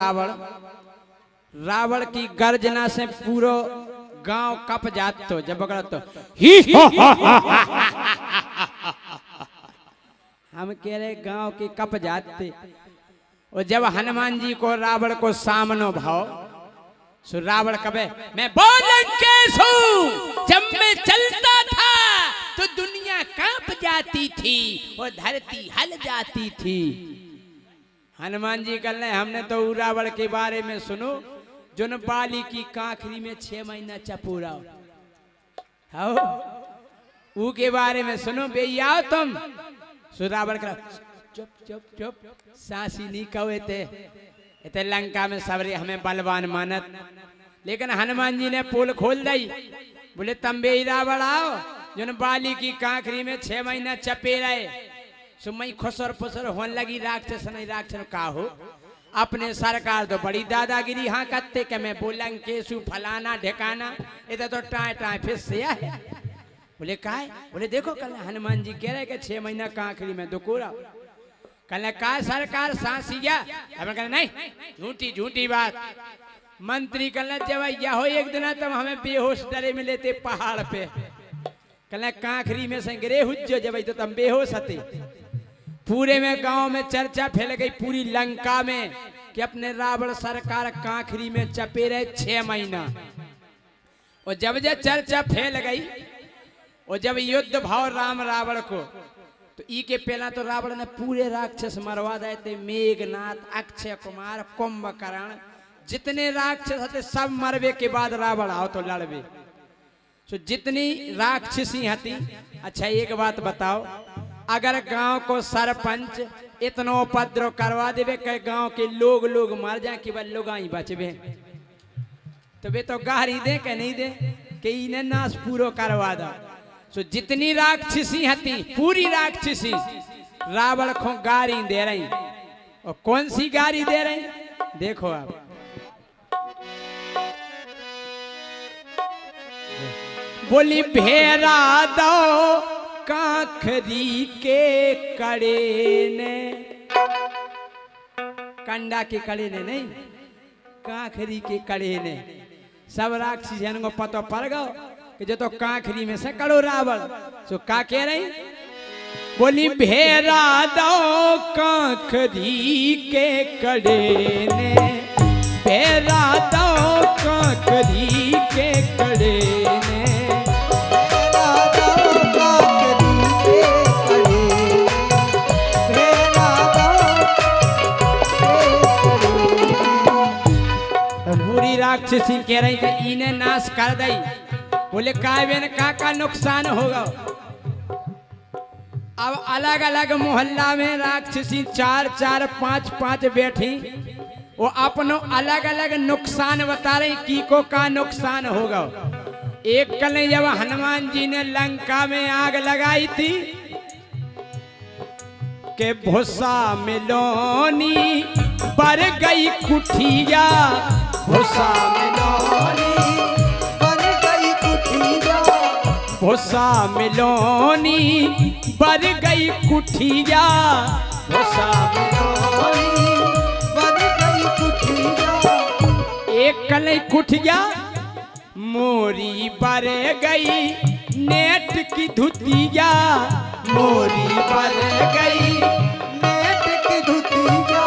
रावण रावण की गर्जना से पूरा गांव कप जात तो जब बगड़ तो ही हम कह रहे गांव के कप जाते। और जब हनुमान जी को रावण को सामनो भाव सो रावण कबे मैं बोलंकेश हूं। जब मैं चलता था तो दुनिया कांप जाती थी और धरती हल जाती थी। हनुमान जी कल हमने तो रावण के बारे में सुनो जो न बाली की काखरी में 6 महीना चपूरा हो ऊ के बारे में सुनो बेयाओ तुम। सो रावण का चुप चुप चुप सासी नहीं कहे थे लंका में सबरे हमें बलवान मानत। लेकिन हनुमान जी ने पोल खोल दी बोले तम बे रावण आओ जो न बाली की काखरी में 6 महीना चपे रहे। सुमई खुसर फुसर होने लगी राक्षस नहीं राक्षस का हो अपने सरकार तो बड़ी दादागिरी हाँ करते के मैं बोलंग केसु फलाना ढिकाना इधर तो टाए टाए फिर से है। बोले का है? बोले देखो कल हनुमान जी कह रहे कि 6 महीना काखरी में दुकोरा कल का सरकार सांसिया अब कल नहीं झूठी झूठी बात। मंत्री कल जब या हो एक दिन तब हमें बेहोश डरे में लेते पहाड़ पे कल काखरी में से गिरे हुज्जो जब तो तुम बेहोश हते। पूरे में गांव में चर्चा फैल गई पूरी लंका में कि अपने रावण सरकार काखरी में चपे रहे 6 महीना। और जब चर्चा फैल गई और जब युद्ध भाव राम रावण को तो ई के पहला तो रावण ने पूरे राक्षस मरवा दिए थे। मेघनाथ अक्षय कुमार कुंभकर्ण जितने राक्षस थे सब मरवे के बाद रावण आओ तो लड़वे। तो जितनी राक्षसी हती। अच्छा एक बात बताओ अगर गांव को सरपंच इतना उपद्रव करवा देवे कि गांव के लोग मर जाए कि वह लोग ही बचबे तो वे तो गारी दे के नहीं दे कि इन्हें नाश पूरा करवा दो। सो जितनी राक्षसी हती पूरी राक्षसी रावण को गारी दे रही। और कौन सी गारी दे रही देखो आप बोली भेरा दो काखरी के कड़े ने कंडा के कड़े ने नहीं काखरी के कड़े ने सब राक्षसी जन को पता पड़ गो कि जो तो काखरी में से कड़ो रावण। सो का कह रही बोली भेरा दो काखरी के कड़े ने भेरा दो काखरी के कड़े ने राक्षसी कह रही कि इन्हें नाश कर दई। बोले का नुकसान होगा। अब अलग अलग मोहल्ला में राक्षसी 4-4 5-5 बैठी वो अपनों अलग अलग नुकसान बता रही की को का नुकसान होगा। एक कल जब हनुमान जी ने लंका में आग लगाई थी के भूसा मिलोनी बर गई कुठिया भूसा मिलोनी बर गई कुठिया भूसा मिलोनी बर गई कुठिया भूसा मिलोनी बर गई कुठिया। एक कल कुठिया मोरी बर गई नेट की धुतिया मोरी बर गई नेट की धुतिया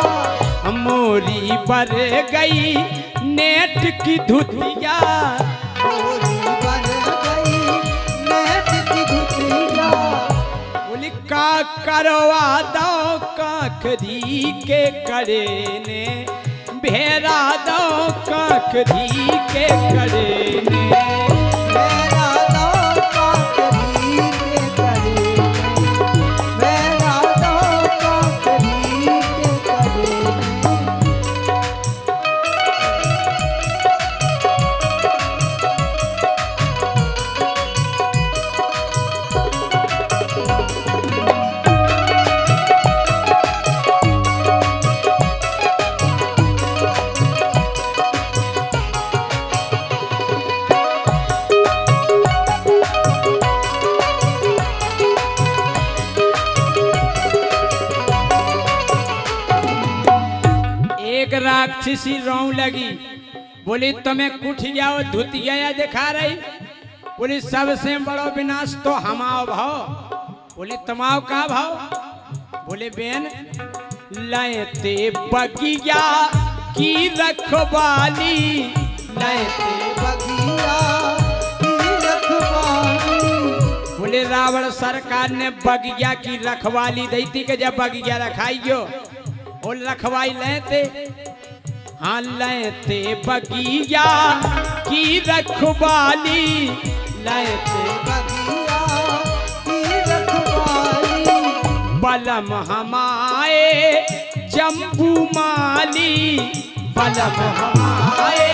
मोरी बर गई नेट की धुतिया मोरी बर गई नेट की धुतिया। बोली का करवा दो काखरी के कड़े ने भेरा दो काखरी के कड़े ने भेरा दो काखरी के कड़े ने भेरा दो काखरी के कड़े राक्षसी रोऊ लगी, बोली तुम्हें कुछ जाओ धुतिया दिखा रही। बोली सबसे बड़ो विनाश तो हमाओ भाव। बोले तमाओ का भाव? बोले बेन लयते बगिया की रखवाली, लयते बगिया की रखवाली। बोले रावण सरकार ने बगिया की रखवाली दी थी कि जब बगिया रखाइयो और रखवाई लेते। हाँ लेते बगिया की रखवाली, लयते बगिया की रखवाली। बलम हमारे जम्बू माली, बलम हमारे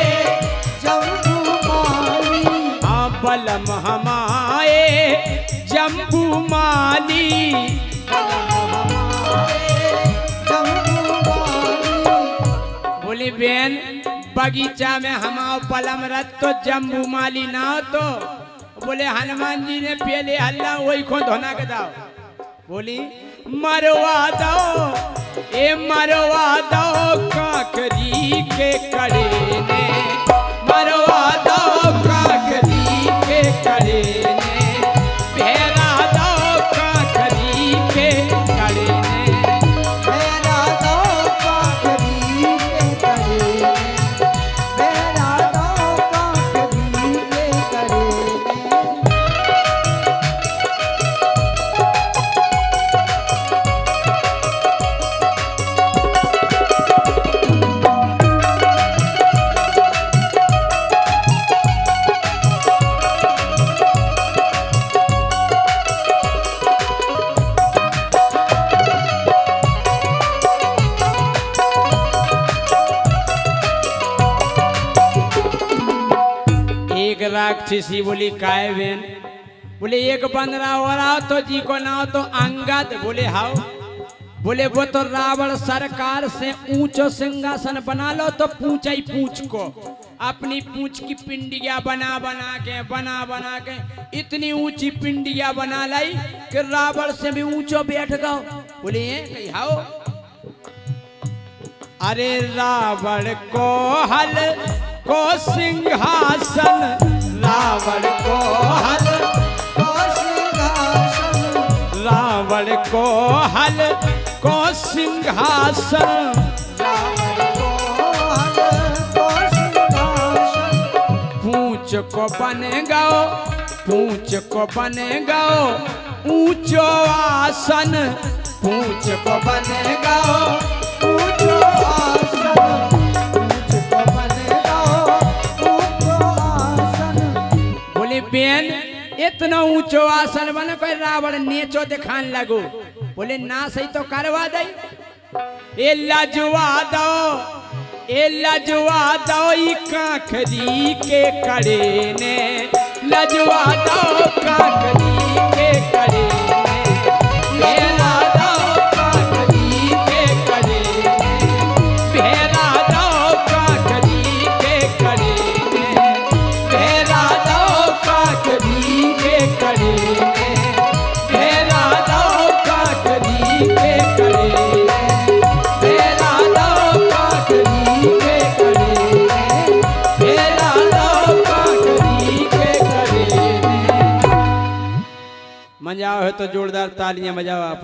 जम्बू माली। हाँ बलम हमारे जम्बू माली। बोली बेन बगीचा में हमाओ पलम रत तो जम्बू माली ना हो तो। बोले हनुमान जी ने पहले हल्ला वही को धोना के दाओ। बोली मरवा दो ए मरवा दो काकरी के कड़े ने, मरवा दो काकरी के कड़े ने, भेरा दो काकरी के कड़े ने, मेरा दो काकरी के करे, मेरा दो काकरी के करे। एक राक्षसी बोली काय बेन? बोले एक बंदरा हो रहा हो तो जी को ना हो तो अंगद। बोले हाउ? बोले वो तो रावण सरकार से ऊंचो सिंहासन बना लो तो पूछ ही पूछ को अपनी पूछ की पिंडिया बना बना के इतनी ऊंची पिंडिया बना लाई कि रावण से भी ऊंचो बैठ गओ। बोले ये कही हाउ? अरे रावण को हल को सिंहासन, रावण को हल को सिंहासन, रावण को हल को सिंहासन, रावण को हल को सिंहासन। पूंछ को बने गओ, पूंछ को बने गओ ऊंचो आसन, पूंछ को बने गओ ऊंचो आसन, ऊंच को बनेगा ऊंचो आसन। बोले बेन इतना ऊंचो आसन बने कोई रावण नेचो दिखान लगो। बोले ना सही तो करवा दई। ए लजवा दो, ए लजवा दो ई काखरी के कड़े ने, लजवा दो काखरी के कड़े ने, भेरा दो काखरी के कड़े ने, भेरा दो काखरी के कड़े ने, भेरा दो काखरी के कड़े ने, भेरा दो काखरी के कड़े ने, भेरा दो काखरी के कड़े ने, भेरा दो काखरी के कड़े ने। मजा हो तो जोरदार तालियां बजाओ आप।